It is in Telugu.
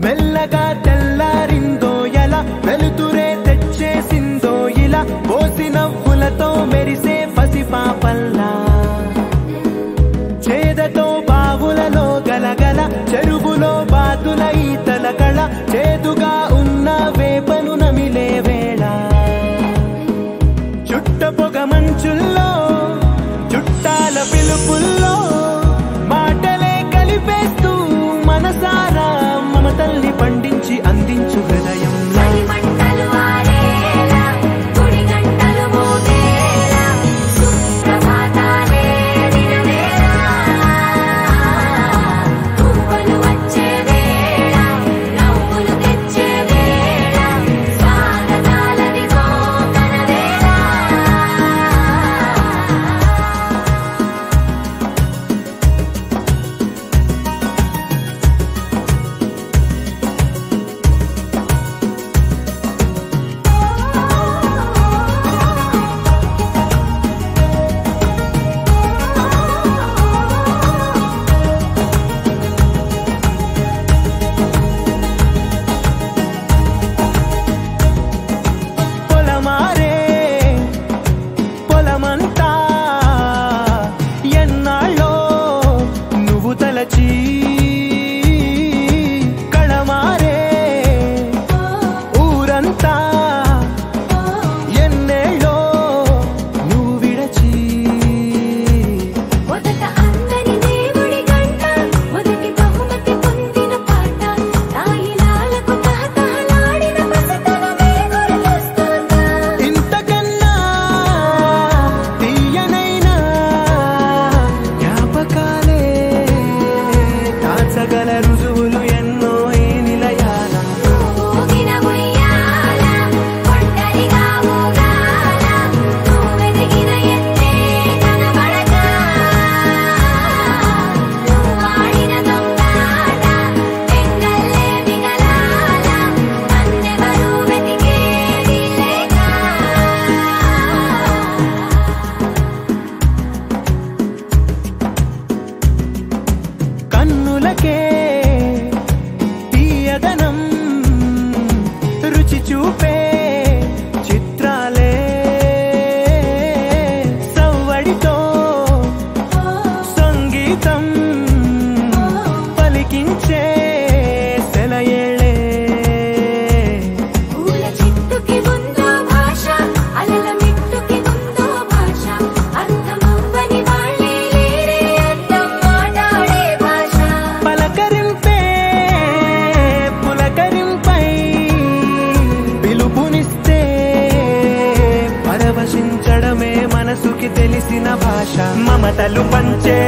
మెల్లగా తెల్లారిందో ఎలా వెలుతురే తెచ్చేసిందో ఇలా పోసి నవ్వులతో మెరిసే పసిపాపల్లా చేదతో బావులలో గలగల చెరువులో బాతుల ఈతల కళ చేదుగా ఉన్న వేపను నమిలే వేళ చుట్ట పొగ మంచుల్లో చుట్టాల పిలుపుల్లో మాటలే కలిపేస్తూ మనసారా మమతల్ని పండించి అందించు హృదయం కళమారే ఊరంతా ఎన్నేళ్ళో నువ్వు విడచి మొదట అందరి దేవుడి గంట మొదటి బహుమతి పొందిన పాట తాయిలాలకు తాతలాడిన పసితనమే గుర్తొస్తుందా ఇంతకన్నా తీయనైనా జ్ఞాపకాలే దాచగల రుజువులు ఎన్నో ఈ నిలయాల ఊగిన ఉయ్యాల ఒంటరిగా ఊగాల నువ్వెదిగిన ఎత్తే కనబడక నువ్వాడిన దొంగాట పెంగల్లే మిగలాల నన్నెవరూ వెతికేది లేక కన్నులకే తీయదనం రుచి చూపే చిత్రాలే సవ్వడితో సంగీతం పలికించే సెలయేళే పూల చిట్టుకి ఉందో భాష అలల మిట్టుకి ఉందో భాష అర్థమవ్వని వాళ్ళే లేరే అర్థం మాట్లాడే భాష పలకరింపే పులకరింపై పిలుపునిస్తే పరవశించడమే మనసుకి తెలిసిన భాష మమతలు పంచే